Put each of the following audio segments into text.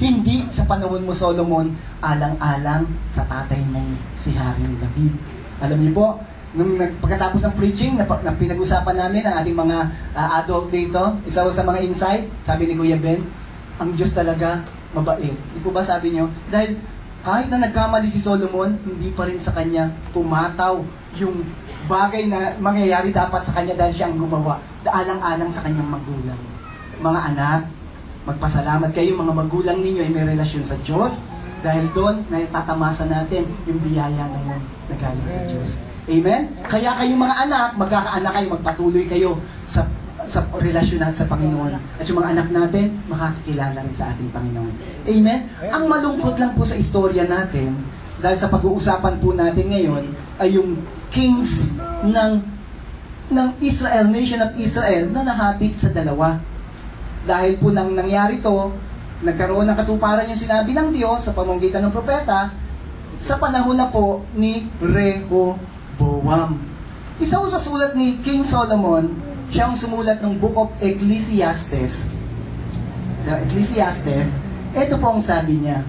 Hindi sa panahon mo, Solomon, alang-alang sa tatay mong si Haring David. Alam niyo po, nung pagkatapos ng preaching na pinag-usapan namin ang ating mga adult dito, isa sa mga insight, sabi ni Kuya Ben, ang Diyos talaga mabait. Di po ba sabi niyo? Dahil kahit na nagkamali si Solomon, hindi pa rin sa kanya pumataw yung bagay na mangyayari dapat sa kanya dahil siya ang gumawa. Alang-alang sa kanyang magulang. Mga anak, magpasalamat kayo, mga magulang ninyo ay may relasyon sa Diyos dahil doon natatamasa natin yung biyaya na yun na galing sa Diyos. Amen? Kaya kayong mga anak, magkakaanak kayo, magpatuloy kayo sa relasyon sa Panginoon. At yung mga anak natin, makakikilala rin sa ating Panginoon. Amen? Ang malungkot lang po sa istorya natin, dahil sa pag-uusapan po natin ngayon, ay yung kings ng Israel, nation of Israel, na nahati sa dalawa. Dahil po nang nangyari to, nagkaroon ng katuparan yung sinabi ng Diyos sa pamamagitan ng propeta, sa panahon na po ni Rehoboam. Isa sa sulat ni King Solomon, siyang sumulat ng Book of Ecclesiastes. So, Ecclesiastes, ito po ang sabi niya.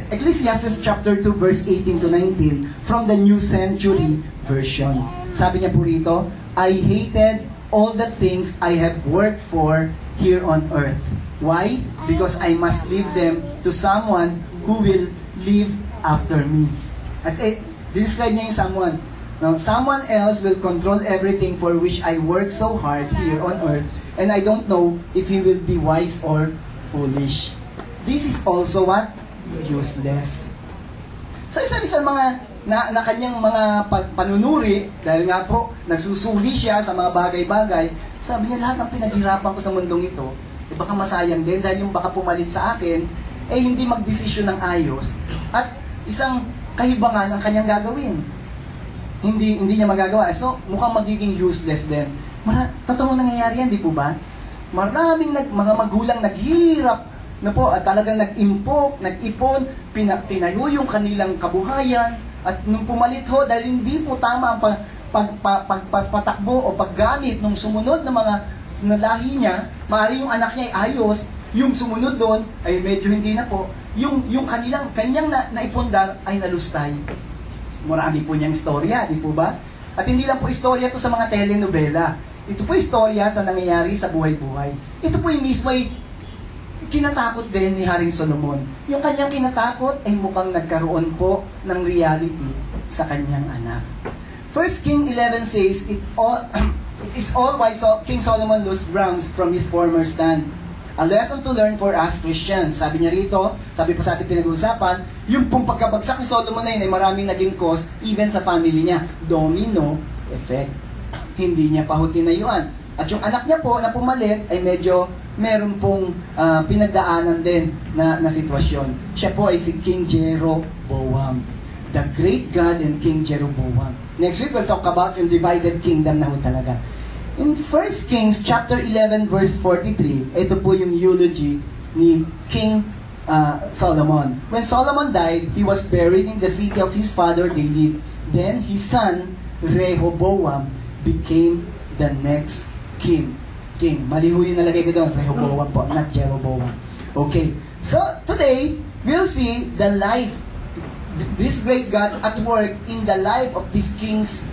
Ecclesiastes chapter 2 verse 18 to 19 from the New Century Version. Sabi niya po rito, I hated all the things I have worked for here on earth. Why? Because I must leave them to someone who will live after me. At describe niya yung someone. Now, someone else will control everything for which I work so hard here on earth, and I don't know if he will be wise or foolish. This is also what? Useless. So, isa-isa mga na kanyang mga panunuri, dahil nga po, nagsusuli siya sa mga bagay-bagay, sabi niya, lahat ng pinaghirapan ko sa mundong ito, baka masayang din, dahil yung baka pumalit sa akin, hindi magdesisyon ng ayos, at isang kahibangan ang kanyang gagawin. Hindi niya magagawa. So, mukhang magiging useless din. Totoong nangyayari yan, di po ba? Maraming mga magulang naghihirap na po at talagang nag-ipon, tinayo yung kanilang kabuhayan, at nung pumalit ho, dahil hindi po tama ang pagpatakbo o paggamit nung sumunod na mga sinalahi niya, maaari yung anak niya ay ayos, yung sumunod doon ay medyo hindi na po, yung kanyang naipundar ay nalustay. Marami po niyang istorya, di po ba? At hindi lang po istorya to sa mga telenovela. Ito po istorya sa nangyayari sa buhay-buhay. Ito po yung mismo ay kinatakot din ni Haring Solomon. Yung kanyang kinatakot ay mukhang nagkaroon po ng reality sa kanyang anak. 1 King 11 says, It is all why King Solomon lost grounds from his former stand. A lesson to learn for us Christians. Sabi niya rito, sabi po sa ating pinag-uusapan, yung pong pagkabagsak ni Solomon na yun ay maraming naging cause even sa family niya. Domino effect. Hindi niya pa ho tinayuan. At yung anak niya po na pumalit ay medyo meron pong pinagdaanan din na sitwasyon. Siya po ay si King Jeroboam. The great God and King Jeroboam. Next week we'll talk about yung divided kingdom na ho talaga. In 1 Kings chapter 11 verse 43, ito po yung eulogy ni King Solomon. When Solomon died, he was buried in the city of his father David. Then his son Rehoboam became the next king. Maliho yung nalagay ko doon, Rehoboam po, not Jeroboam. Okay, so today we'll see the life, this great God at work in the life of these kings.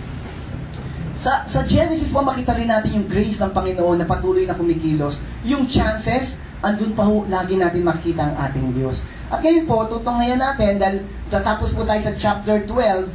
Sa Genesis po, makita rin natin yung grace ng Panginoon na patuloy na kumikilos. Yung chances, andun pa ho, lagi natin makikita ang ating Diyos. At ngayon po, tutunghayan natin, dahil tatapos po tayo sa chapter 12,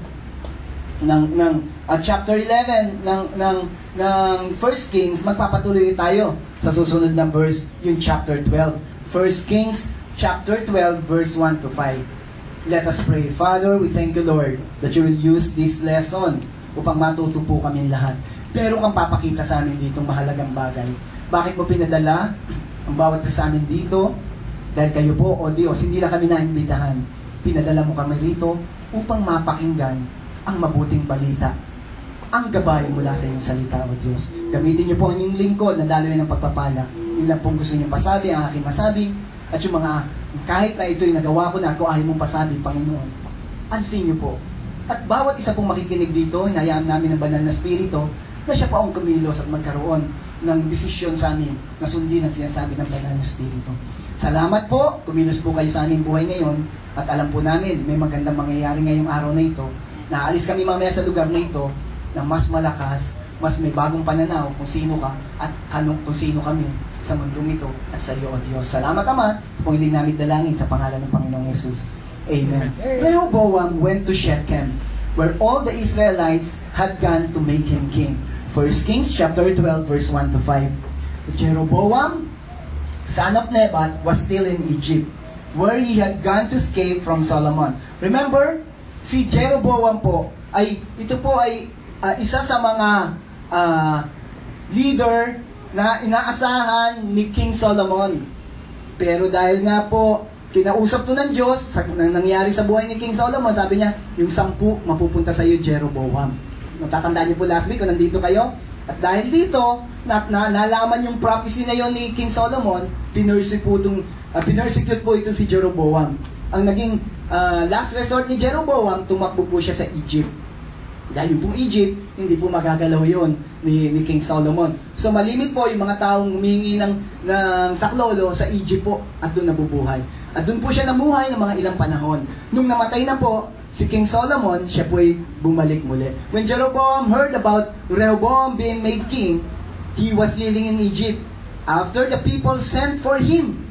chapter 11 ng 1 Kings, magpapatuloy tayo sa susunod na verse, yung chapter 12. 1 Kings, chapter 12, verse 1 to 5. Let us pray. Father, we thank you, Lord, that you will use this lesson upang matuto po kami lahat. Pero kang papakita sa amin dito mahalagang bagay. Bakit mo pinadala ang bawat sa amin dito? Dahil kayo po, o Diyos, hindi lang kami naimbitahan. Pinadala mo kami rito upang mapakinggan ang mabuting balita. Ang gabay mula sa iyong salita, o Diyos. Gamitin niyo po ang inyong lingkod na daloy ng pagpapala. Yun lang pong gusto niyo pasabi, ang aking masabi. At yung mga, kahit na ito'y nagawa ko na, kung ayaw mong pasabi, Panginoon, alisin niyo po. At bawat isa pong makikinig dito, hinayaan namin ng banal na spirito, na siya po ang kumilos at magkaroon ng desisyon sa amin na sundin ang sinasabi ng banal na spirito. Salamat po, kumilos po kayo sa aming buhay ngayon at alam po namin may magandang mangyayari ngayong araw na ito. Naalis kami mamaya sa lugar na ito na mas malakas, mas may bagong pananaw kung sino ka at kung sino kami sa mundong ito at sa iyo, O Diyos. Salamat, Ama. Kung hindi namin dalangin sa pangalan ng Panginoong Yesus. Amen. Rehoboam went to Shechem, where all the Israelites had gone to make him king. 1 Kings chapter 12, verse 1 to 5. Jeroboam, son of Nebat, was still in Egypt, where he had gone to escape from Solomon. Remember, si Jeroboam po, ito po ay isa sa mga leader na inaasahan ni King Solomon. Pero dahil nga po, kinausap to ng Diyos, nangyari sa buhay ni King Solomon, sabi niya, yung 10 mapupunta sa iyo, Jeroboam. Natatandaan niyo po last week kung nandito kayo? At dahil dito, nalaman yung prophecy na yon ni King Solomon, pinersecute po ito si Jeroboam. Ang naging last resort ni Jeroboam, tumakbo po siya sa Egypt. Dahil yung pong Egypt, hindi po magagalaw yon ni King Solomon. So malimit po yung mga taong humingi ng saklolo sa Egypt po at doon nabubuhay. At doon po siya namuhay ng mga ilang panahon. Nung namatay na po si King Solomon, siya po ay bumalik muli. When Jeroboam heard about Rehoboam being made king, he was living in Egypt. After the people sent for him,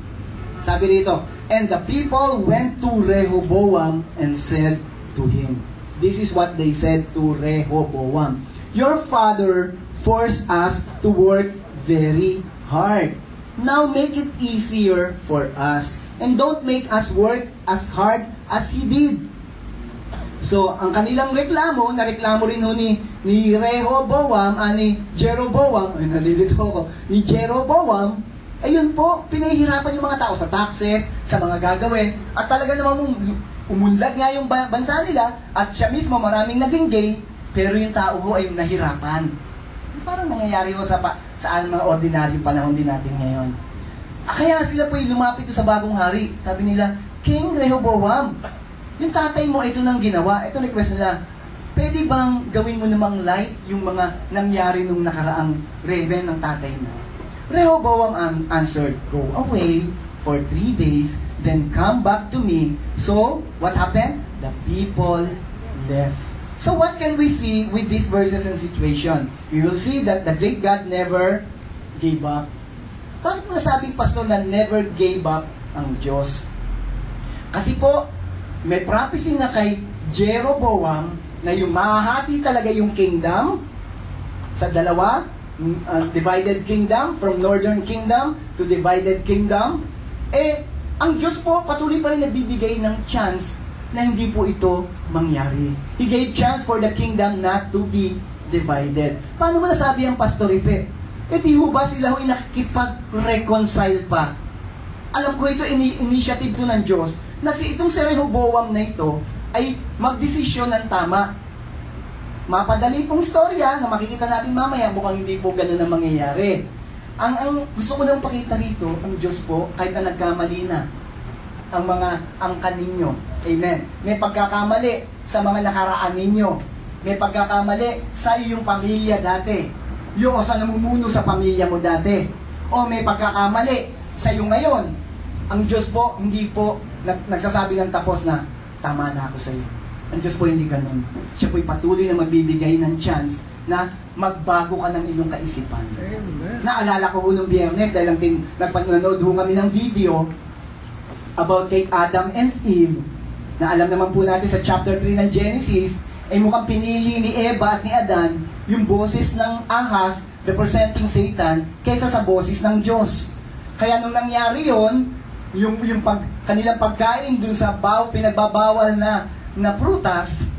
sabi rito, and the people went to Rehoboam and said to him, this is what they said to Rehoboam, your father forced us to work very hard. Now make it easier for us. And don't make us work as hard as he did. So, ang kanilang reklamo, nareklamo rin ni Rehoboam, ni Jeroboam, ni Jeroboam, ayun po, pinahihirapan yung mga tao sa taxes, sa mga gagawin, at talaga namang umunlad nga yung bansa nila, at siya mismo maraming naging gain, pero yung tao ho ay nahirapan. Parang nangyayari ho sa mga ordinaryong panahon din natin ngayon. Kaya sila po lumapit sa bagong hari. Sabi nila, King Rehoboam, yung tatay mo, ito nang ginawa. Ito request nila, pwede bang gawin mo namang light yung mga nangyari nung nakaraang reven ng tatay mo? Rehoboam answered, go away for 3 days, then come back to me. So, what happened? The people left. So what can we see with these verses and situation? We will see that the great God never gave up. Bakit mo nasabing, pastor, na never gave up ang Diyos? Kasi po, may prophecy na kay Jeroboam na yung mahahati talaga yung kingdom sa dalawa, divided kingdom, from northern kingdom to divided kingdom. Ang Diyos po patuloy pa rin nagbibigay ng chance na hindi po ito mangyari. He gave chance for the kingdom not to be divided. Paano mo nasabi ang Pastor Ipe? Di ho ba sila ho'y nakikipag-reconcile pa? Alam ko ito, initiative to ng Diyos, na itong si Rehoboam na ito ay magdesisyon ng tama. Mapadali pong storya na makikita natin mamaya, mukhang hindi po ganun ang mangyayari. Ang gusto ko lang pakita rito, ang Diyos po, kahit na nagkamali na, ang mga angkan ninyo. Amen. May pagkakamali sa mga nakaraan ninyo. May pagkakamali sa iyong pamilya dati. Yung sa namumuno sa pamilya mo dati. O may pagkakamali sa iyo ngayon. Ang Diyos po, hindi po nagsasabi ng tapos na, tama na ako sa iyo. Ang Diyos po hindi ganun. Siya po'y patuloy na magbibigay ng chance na magbago ka ng iyong kaisipan. Naalala ko ho nung Biyernes, dahil nagpanood ho kami ng video about kay Adam and Eve, na alam naman po natin sa chapter 3 ng Genesis, ay mukhang pinili ni Eva at ni Adan yung boses ng ahas representing Satan kaysa sa boses ng Diyos. Kaya nung nangyari yon, kanilang pagkain dun sa pinagbabawal na prutas,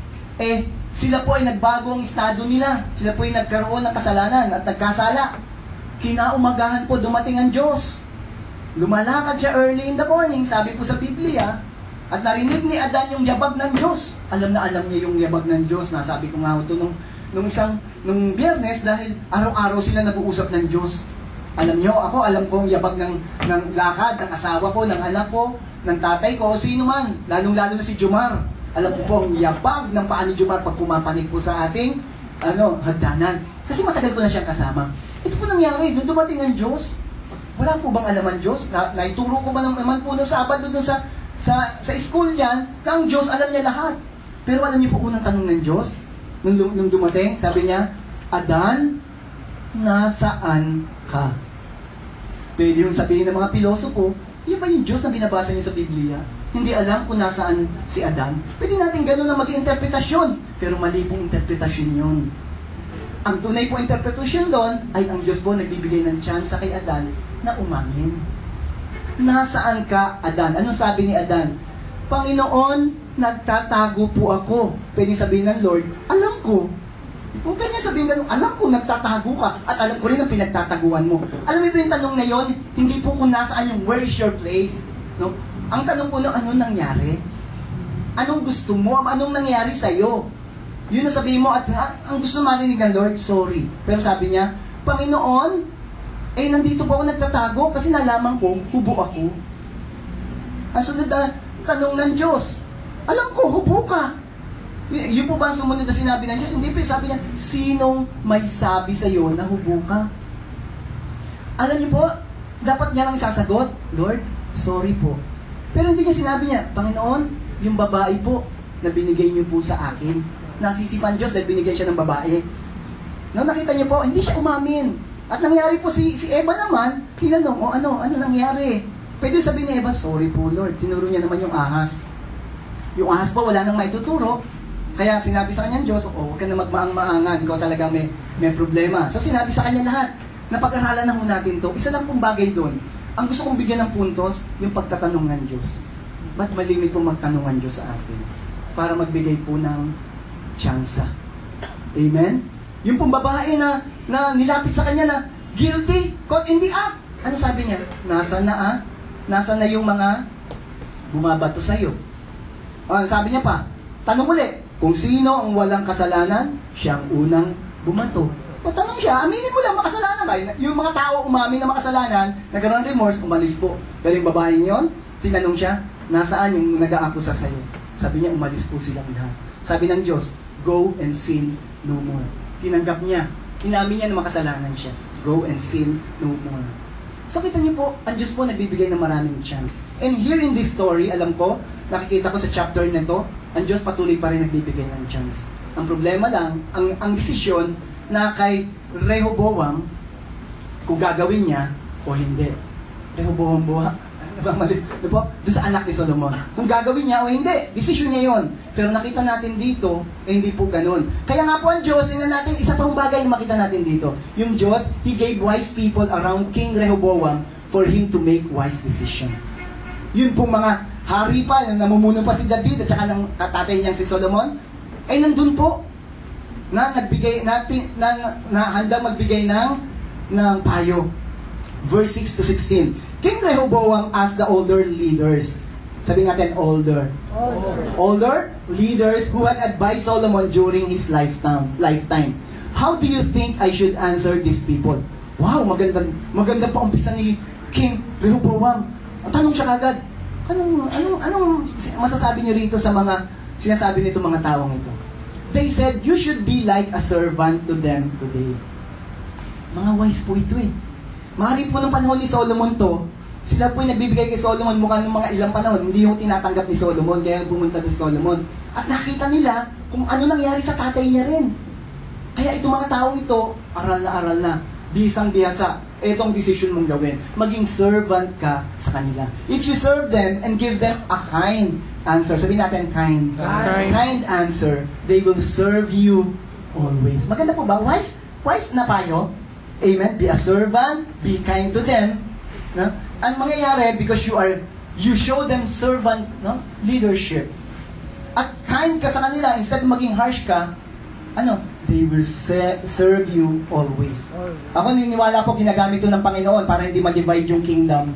sila po ay nagbago ang estado nila. Sila po ay nagkaroon ng kasalanan at nagkasala. Kinaumagahan po dumating ang Diyos. Lumalakad siya early in the morning, sabi po sa Biblia, at narinig ni Adan yung yabag ng Diyos. Alam na alam niya yung yabag ng Diyos. Nasabi ko nga ito nung Biyernes, dahil araw-araw sila nag-uusap ng Diyos. Alam niyo, alam ko ang yabag ng lakad, ng asawa ko, ng anak ko, ng tatay ko, o sino man, lalong-lalo na si Jumar. Alam ko po ang yabag ng paa ni Jumar pag pumapanig po sa ating hagdanan. Kasi matagal ko na siyang kasama. Ito po nangyari, nung dumating ang Diyos, Wala po bang alaman Diyos? Naituro ko man naman po noong Sabado doon sa school dyan, na ang Diyos alam niya lahat. Pero alam niyo po unang tanong ng Diyos, nung dumating, sabi niya, Adan, nasaan ka? Pwede yung sabihin ng mga pilosopo, yun ba yung Diyos na binabasa niya sa Biblia? Hindi alam kung nasaan si Adan. Pwede natin gano'n na maging interpretasyon, pero mali pong interpretasyon yun. Ang tunay po interpretasyon doon ay ang Diyos po nagbibigay ng chance kay Adan na umamin. Nasaan ka, Adan? Ano sabi ni Adan? Panginoon, nagtatago po ako. Pwede sabihin ng Lord, alam ko. Kung kanya sabihin ganun, alam ko nagtatago ka at alam ko rin ang pinagtataguan mo. Alam mo yung tanong na yon, hindi po kung nasaan yung where is your place. No? Ang tanong po ano nangyari? Anong gusto mo? Anong nangyari sa'yo? Yun ang sabihin mo at ang gusto marinig ng Lord, sorry. Pero sabi niya, Panginoon, nandito po ako nagtatago kasi nalaman ko, hubo ako. Ang sunod na tanong ng Diyos, alam ko, hubo ka. Yun po ba ang sumunod na sinabi ng Diyos? Hindi po, sabi niya, sinong may sabi sa iyo na hubo ka? Alam niyo po, dapat niya lang isasagot, Lord, sorry po. Pero hindi niya sinabi niya, Panginoon, yung babae po na binigay niyo po sa akin, nasisipan Diyos dahil binigay siya ng babae. No, nakita niyo po, hindi siya umamin. At nangyari po si Eva naman, tinanong, ano nangyari? Pwede sabihin ni Eva, sorry po Lord, tinuro niya naman yung ahas. Yung ahas po, wala nang maituturo. Kaya sinabi sa kanya ng Diyos, huwag ka na magmaang-maangan, ikaw talaga may problema. So sinabi sa kanya lahat, napag-aralan na ho natin to. Isa lang pong bagay doon. Ang gusto kong bigyan ng puntos, yung pagtatanong ng Diyos. Ba't malimit pong magtanong ng Diyos sa atin? Para magbigay po ng tsansa. Amen? Yung pong babae na nilapit sa kanya na guilty, caught in the act. Ano sabi niya? Nasaan na yung mga bumabato sa'yo? Sabi niya pa, tanong ulit, kung sino ang walang kasalanan, siya ang unang bumato. O tanong siya, aminin mo lang makasalanan ka. Yung mga tao umamin na makasalanan, nagkaroon ng remorse, umalis po. Pero yung babaeng yon, tinanong siya, nasaan yung nag-aakusa sa'yo? Sabi niya, umalis po silang lahat. Sabi ng Diyos, go and sin no more. Tinanggap niya. Inamin niya na makasalanan siya. Go and sin no more. So kita niyo po, ang Diyos po nagbibigay ng maraming chance. And here in this story, alam ko, nakikita ko sa chapter na to, ang Diyos patuloy pa rin nagbibigay ng chance. Ang problema lang, ang desisyon na kay Rehoboam, kung gagawin niya o hindi. Rehoboam buha. Doon sa anak ni Solomon. Kung gagawin niya o hindi, desisyon niya yon. Pero nakita natin dito, hindi po ganun. Kaya nga po ang Diyos, natin, isa pang bagay na makita natin dito. Yung Diyos, He gave wise people around King Rehoboam for him to make wise decision. Yun pong mga hari pa, namumuno pa si David at saka ng tatay niyang si Solomon, ay nandun po na nagbigay natin na handang magbigay ng payo. Verse 6 to 16. King Rehoboam asked the older leaders. Sabi natin older leaders who had advised Solomon during his lifetime. How do you think I should answer these people? Wow, maganda pa umpisa ni King Rehoboam. Tanong siya kagad, anong masasabi niyo rito sa mga sinasabi nito mga taong ito? They said, you should be like a servant to them today. Mga wise po ito eh. Maaari po ng panahon ni Solomon to, sila po yung nagbibigay kay Solomon mukha ng mga ilang panahon, hindi yung tinatanggap ni Solomon, kaya pumunta ni Solomon. At nakita nila kung ano nangyari sa tatay niya rin. Kaya itong mga taong ito, aral na. Bisang-bihasa. Itong decision mong gawin. Maging servant ka sa kanila. If you serve them and give them a kind answer, sabihin natin kind answer, they will serve you always. Maganda po ba? Wise na payo? Amen? Be a servant, be kind to them. No? Ang mangyayari, because you show them servant leadership. At kind ka sa kanila, instead maging harsh ka, they will serve you always. Ako niniwala po ginagamit ito ng Panginoon para hindi ma-divide yung kingdom.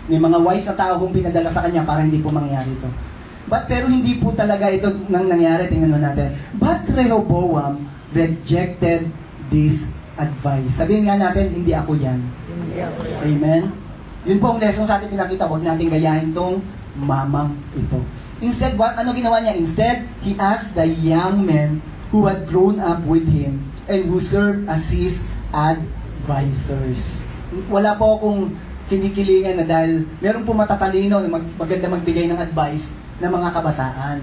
May mga wise na tao kung pinadala sa Kanya para hindi po mangyari ito. Pero hindi po talaga ito nang nangyari. Tingnan mo natin. But Rehoboam rejected this advice. Sabihin nga natin, hindi ako yan. Amen? Yun po ang lesson sa ating pinakita. Huwag natin gayahin tong mamang ito. Instead, ano ginawa niya? Instead, he asked the young men who had grown up with him and who served as his advisors. wala po akong kinikilingan na dahil meron po matatalino na maganda magbigay ng advice ng mga kabataan.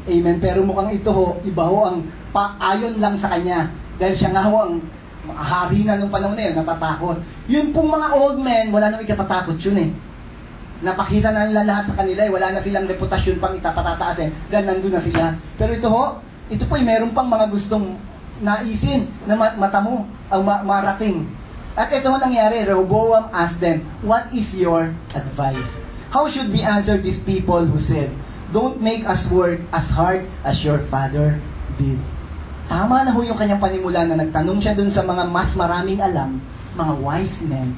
Amen. Pero mukhang ito ho, iba ho ang paayon lang sa kanya. Dahil siya nga ho ang hari na nung panahon na yun, natatakot. Yun pong mga old men, wala nang ikatatakot yun eh. Napakita na nila lahat sa kanila eh, wala na silang reputasyon pang patataas dahil nandun na sila. Pero ito ho, ito po ay meron pang mga gustong naisin na matamo ang marating. At ito ho nangyari, Rehoboam asked them, what is your advice? How should we answer these people who said, don't make us work as hard as your father did? Tama na ho yung kanyang panimula na nagtanong siya dun sa mga mas maraming alam, mga wise men.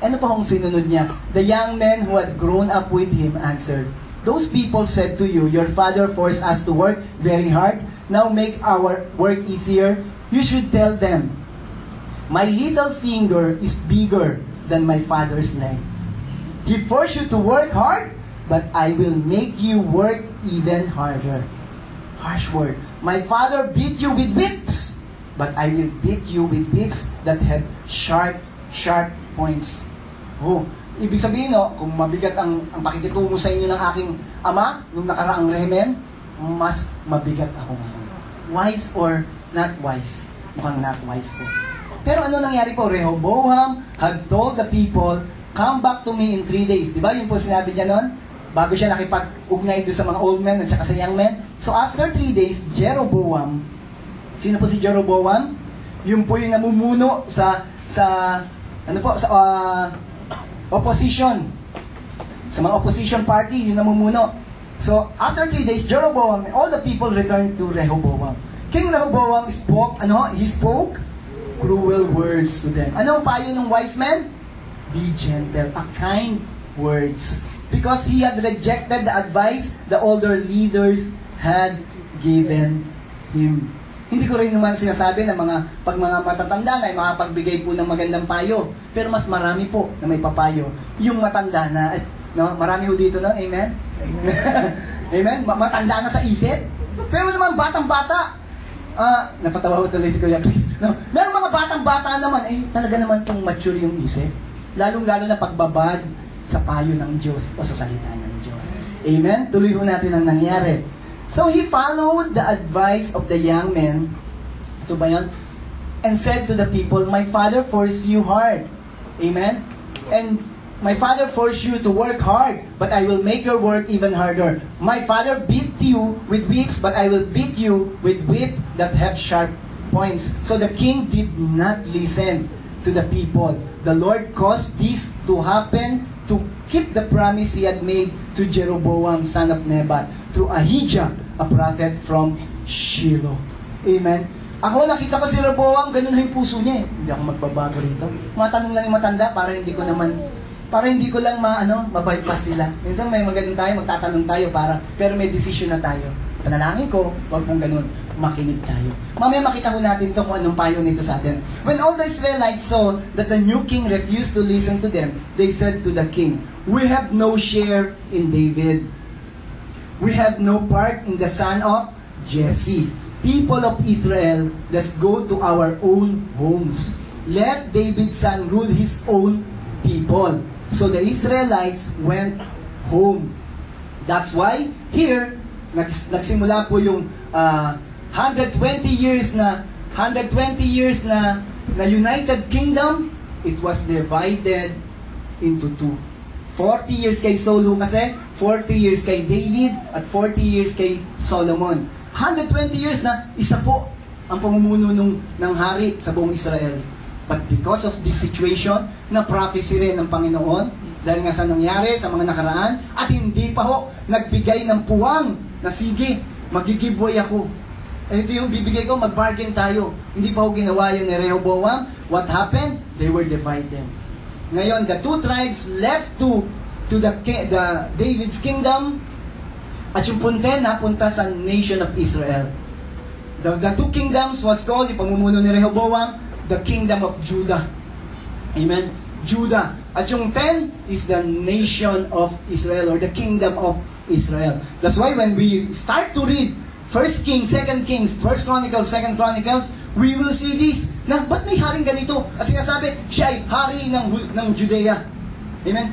Ano pa hong sinunod niya? The young men who had grown up with him answered, those people said to you, your father forced us to work very hard, now make our work easier. You should tell them, my little finger is bigger than my father's leg. He forced you to work hard, but I will make you work even harder. Harsh word. My father beat you with whips, but I will beat you with whips that have sharp points. Oh, ibig sabihin kung mabigat ang pakikitungo sa inyo ng aking ama nung nakaraang rehmen, mas mabigat ako ngayon. Wise or not wise? Mukhang not wise po. Pero ano nangyari po? Rehoboam had told the people, come back to me in 3 days. Diba? Yun po sinabi niya noon. Bago siya nakipag-ugnay doon sa mga old men at saka sa young men. So after 3 days, Jeroboam, sino po si Jeroboam? Yung po yung namumuno sa opposition. Sa mga opposition party, yung namumuno. So after 3 days, Jeroboam, all the people returned to Rehoboam. King Rehoboam spoke, he spoke cruel words to them. Ano ang payo ng wise men? Be gentle, a kind words. Because he had rejected the advice the older leaders had given him. Hindi ko rin naman sinasabi na pag mga matatanda na ay makapagbigay po ng magandang payo. Pero mas marami po na may papayo. Yung matanda na, marami ho dito na, amen? Amen? Matanda na sa isip. Pero naman batang-bata, napatawa ko tuloy si Kuya Chris. Meron mga batang-bata naman, talaga naman itong mature yung isip. Lalong-lalo na pagbabad sa payo ng Diyos o sa salita ng Diyos. Amen? Tuloy ho natin ang nangyari. So he followed the advice of the young men, ito ba yun? And said to the people, my father forced you hard. Amen? And my father forced you to work hard, but I will make your work even harder. My father beat you with whips, but I will beat you with whip that have sharp points. So the king did not listen to the people. The Lord caused this to happen to keep the promise he had made to Jeroboam, son of Nebat, through Ahijah, a prophet from Shiloh. Amen? Ako, nakita ko si Jeroboam, ganun na yung puso niya eh. Hindi ako magbabago rito. Matanong lang yung matanda para hindi ko lang mabypass sila. Minsan may magandang tayo, magtatanong tayo pero may decision na tayo. Panalangin ko, wag pong ganun. Makinig tayo. Mamaya makita ko natin to kung anong payo nito sa atin. When all the Israelites saw that the new king refused to listen to them, they said to the king, we have no share in David. We have no part in the son of Jesse. People of Israel, let's go to our own homes. Let David's son rule his own people. So the Israelites went home. That's why here nagsimula po yung 120 years na United Kingdom. It was divided into two. 40 years kay Solo kasi, 40 years kay David, at 40 years kay Solomon. 120 years na isa po ang pamumuno ng hari sa buong Israel. But because of this situation, na prophecy rin ng Panginoon, dahil nga sa nangyari sa mga nakaraan, at hindi pa ho nagbigay ng puwang na sige, magigiveaway ako. Ito yung bibigay ko, mag-bargain tayo. Hindi pa ho ginawa yun ni Rehoboam. What happened? They were divided. Ngayon, the two tribes left to the David's kingdom, at yung punte napunta sa nation of Israel. The two kingdoms was called, yung pamumuno ni Rehoboam, the kingdom of Judah. Amen? Judah. At yung 10 is the nation of Israel or the kingdom of Israel. That's why when we start to read 1 Kings, 2 Kings, 1 Chronicles, 2 Chronicles, we will see this. Na, ba't may haring ganito? At sinasabi, siya ay hari ng Judea. Amen?